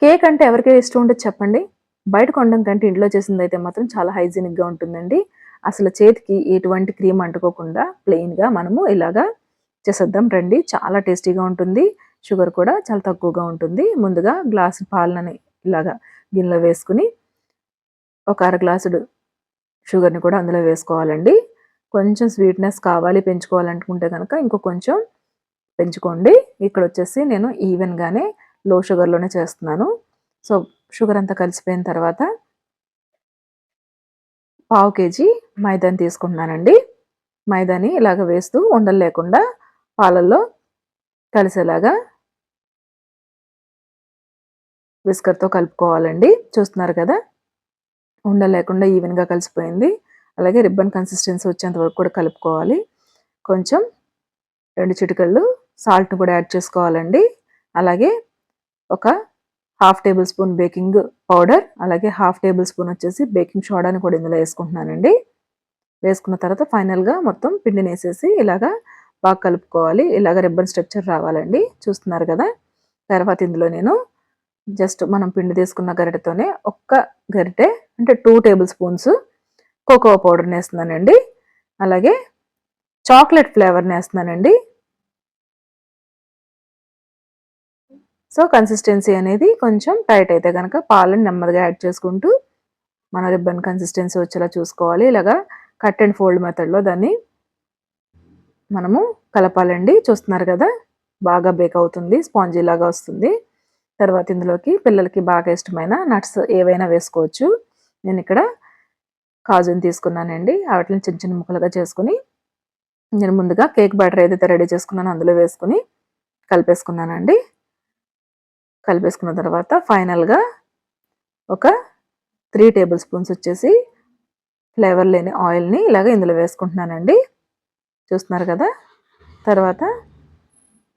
Cake అంటే ఎవరికీ ఇష్టం ఉండదు చెప్పండి. బయట కొనడం కంటే ఇంట్లో చేసిందైతే మాత్రం చాలా హైజీనిక్‌గా ఉంటుందండి. అసలు చేతికి ఎటువంటి క్రీమ్ అంటుకోకుండా ప్లెయిన్‌గా మనము ఇలాగా చేసేద్దాం రండి. చాలా టేస్టీగా ఉంటుంది. షుగర్ కూడా చాలా తక్కువగా ఉంటుంది. ముందుగా గ్లాసు పాలని ఇలాగా గిన్నెలో వేసుకొని ఒక అర గ్లాసుడు షుగర్‌ని కూడా అందులో వేసుకోవాలండి. కొంచెం స్వీట్‌నెస్ కావాలి పెంచుకోవాలనుకుంటే గనక ఇంకో కొంచెం పెంచుకోండి. ఇక్కడొచ్చేసి నేను ఈవెన్‌గానే లో షుగర్‌లోనే చేస్తున్నాను. సో, షుగర్ అంతా కలిసిపోయిన తర్వాత పావు కేజీ మైదాని తీసుకుంటున్నానండి. మైదాని ఇలాగ వేస్తూ ఉండలు లేకుండా పాలల్లో కలిసేలాగా విస్కర్‌తో కలుపుకోవాలండి. చూస్తున్నారు కదా! ఉండలు లేకుండా ఈవెన్‌గా కలిసిపోయింది. అలాగే రిబ్బన్ కన్సిస్టెన్సీ వచ్చేంత వరకు కూడా కలుపుకోవాలి. కొంచెం 2 చిటికెళ్ళు సాల్ట్‌ని కూడా యాడ్ చేసుకోవాలండి. అలాగే ఒక half table spoon baking powder, అలాగే హాఫ్ టేబుల్ స్పూన్ వచ్చేసి బేకింగ్ సోడాని కూడా ఇందులో వేసుకుంటున్నానండి. వేసుకున్న తర్వాత ఫైనల్‌గా మొత్తం పిండినేసేసి ఇలాగా బాగా కలుపుకోవాలి. ఇలాగ రిబ్బన్ స్ట్రక్చర్ రావాలండి. చూస్తున్నారు కదా! తర్వాత ఇందులో నేను జస్ట్ మనం పిండి తీసుకున్న గరిటెతోనే ఒక్క గరిటె అంటే 2 టేబుల్ స్పూన్స్ కోకోవా పౌడర్‌ని వేస్తున్నానండి. అలాగే చాక్లెట్ ఫ్లేవర్‌ని వేస్తున్నానండి. సో, కన్సిస్టెన్సీ అనేది కొంచెం టైట్ అయితే గనక పాలని నెమ్మదిగా యాడ్ చేసుకుంటూ మన రిబ్బన్ కన్సిస్టెన్సీ వచ్చేలా చూసుకోవాలి. ఇలాగా కట్ అండ్ ఫోల్డ్ మెథడ్‌లో దాన్ని మనము కలపాలండి. చూస్తున్నారు కదా! బాగా బేక్ అవుతుంది. స్పాంజీ లాగా వస్తుంది. తర్వాత ఇందులోకి పిల్లలకి బాగా ఇష్టమైన నట్స్ ఏవైనా వేసుకోవచ్చు. నేనిక్కడ కాజుని తీసుకున్నానండి. వాటిని చిన్న చిన్న ముక్కలుగా చేసుకొని నేను ముందుగా కేక్ బ్యాటర్ ఏదైతే రెడీ చేసుకున్నానో అందులో వేసుకొని కలిపేసుకున్నానండి. కలిపేసుకున్న తర్వాత ఫైనల్‌గా ఒక 3 టేబుల్ స్పూన్స్ వచ్చేసి ఫ్లేవర్ లేని ఆయిల్‌ని ఇలాగ ఇందులో వేసుకుంటున్నానండి. చూస్తున్నారు కదా! తర్వాత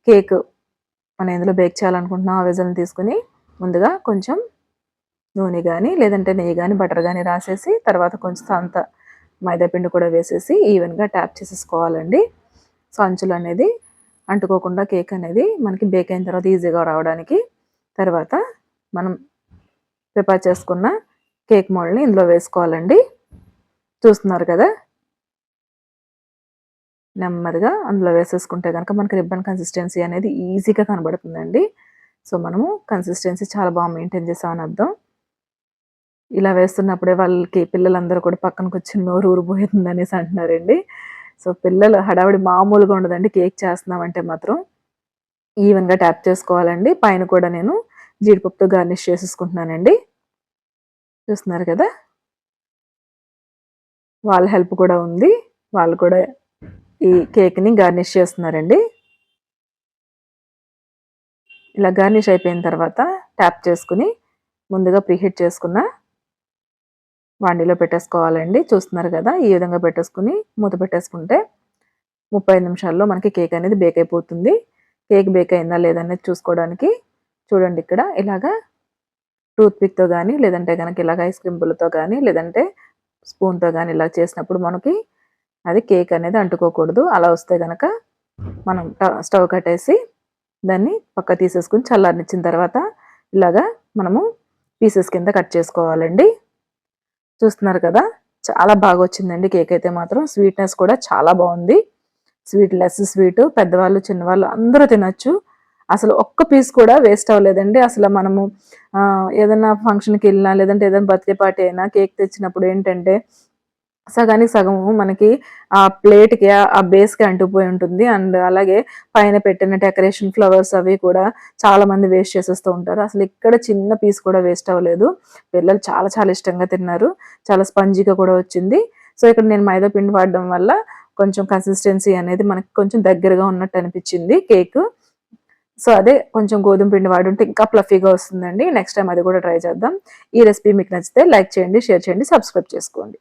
కేక్ మనం ఎందులో బేక్ చేయాలనుకుంటున్నామో ఆ వెజల్‌ని తీసుకొని ముందుగా కొంచెం నూనె గాని, లేదంటే నెయ్యి గాని, బటర్ గాని రాసేసి తర్వాత కొంచెం అంత మైదా పిండి కూడా వేసేసి ఈవెన్‌గా ట్యాప్ చేసేసుకోవాలండి. సో, అంచులనేది అంటుకోకుండా కేక్ అనేది మనకి బేక్ అయిన తర్వాత ఈజీగా రావడానికి. తర్వాత మనం ప్రిపేర్ చేసుకున్న కేక్ మోల్డ్‌ని ఇందులో వేసుకోవాలండి. చూస్తున్నారు కదా! నెమ్మదిగా అందులో వేసేసుకుంటే గనక మనకి రిబ్బన్ కన్సిస్టెన్సీ అనేది ఈజీగా కనబడుతుందండి. సో, మనము కన్సిస్టెన్సీ చాలా బాగా మెయింటైన్ చేసామని అర్థం. ఇలా వేస్తున్నప్పుడే వాళ్ళకి పిల్లలందరూ కూడా పక్కన కూర్చొని నోరు ఊరిపోతుందనేసి అంటున్నారండి. సో, పిల్లల హడావిడి మామూలుగా ఉండదండి కేక్ చేస్తున్నామంటే మాత్రం. ఈవెన్‌గా ట్యాప్ చేసుకోవాలండి. పైన కూడా నేను జీడిపప్పుతో గార్నిష్ చేసేసుకుంటున్నానండి. చూస్తున్నారు కదా! వాళ్ళ హెల్ప్ కూడా ఉంది. వాళ్ళు కూడా ఈ కేక్‌ని గార్నిష్ చేస్తున్నారండి. ఇలా గార్నిష్ అయిపోయిన తర్వాత ట్యాప్ చేసుకొని ముందుగా ప్రీహీట్ చేసుకున్న వాండిలో పెట్టేసుకోవాలండి. చూస్తున్నారు కదా! ఈ విధంగా పెట్టేసుకొని మూత పెట్టేసుకుంటే 35 నిమిషాల్లో మనకి కేక్ అనేది బేక్ అయిపోతుంది. కేక్ బేక్ అయిందా లేదా అనేది చూసుకోవడానికి చూడండి ఇక్కడ ఇలాగా టూత్ పిక్‌తో గాని, లేదంటే గనక ఇలాగ ఐస్ క్రీమ్ పుల్లతో గాని, లేదంటే స్పూన్‌తో గాని ఇలా చేసినప్పుడు మనకి అది కేక్ అనేది అంటుకోకూడదు. అలా వస్తే గనక మనం స్టవ్ కట్టేసి దాన్ని పక్కకు తీసేసుకొని చల్లారనిచ్చిన తర్వాత ఇలాగా మనము పీసెస్ కింద కట్ చేసుకోవాలండి. చూస్తున్నారు కదా! చాలా బాగా వచ్చిందండి కేక్ అయితే మాత్రం. స్వీట్‌నెస్ కూడా చాలా బావుంది. స్వీట్ లెస్ స్వీట్ పెద్దవాళ్ళు, చిన్నవాళ్ళు అందరూ తినొచ్చు. అసలు ఒక్క పీస్ కూడా వేస్ట్ అవ్వలేదండి. అసలు మనము ఏదన్నా ఫంక్షన్‌కెళ్ళినా లేదంటే ఏదైనా బర్త్‌డే పార్టీ అయినా కేక్ తెచ్చినప్పుడు ఏంటంటే సగానికి సగము మనకి ఆ ప్లేట్‌కి ఆ బేస్‌కి అంటుకుపోయి ఉంటుంది. అండ్ అలాగే పైన పెట్టిన డెకరేషన్ ఫ్లవర్స్ అవి కూడా చాలామంది వేస్ట్ చేసేస్తూ ఉంటారు. అసలు ఇక్కడ చిన్న పీస్ కూడా వేస్ట్ అవ్వలేదు. పిల్లలు చాలా చాలా ఇష్టంగా తిన్నారు. చాలా స్పంజీగా కూడా వచ్చింది. సో, ఇక్కడ నేను మైదా పిండి వాడడం వల్ల కొంచెం కన్సిస్టెన్సీ అనేది మనకి కొంచెం దగ్గరగా ఉన్నట్టు అనిపించింది కేకు. సో, అదే కొంచెం గోధుమ పిండి వాడుంటే ఇంకా ఫ్లఫీగా వస్తుందండి. నెక్స్ట్ టైమ్ అది కూడా ట్రై చేద్దాం. ఈ రెసిపీ మీకు నచ్చితే లైక్ చేయండి, షేర్ చేయండి, సబ్స్క్రైబ్ చేసుకోండి.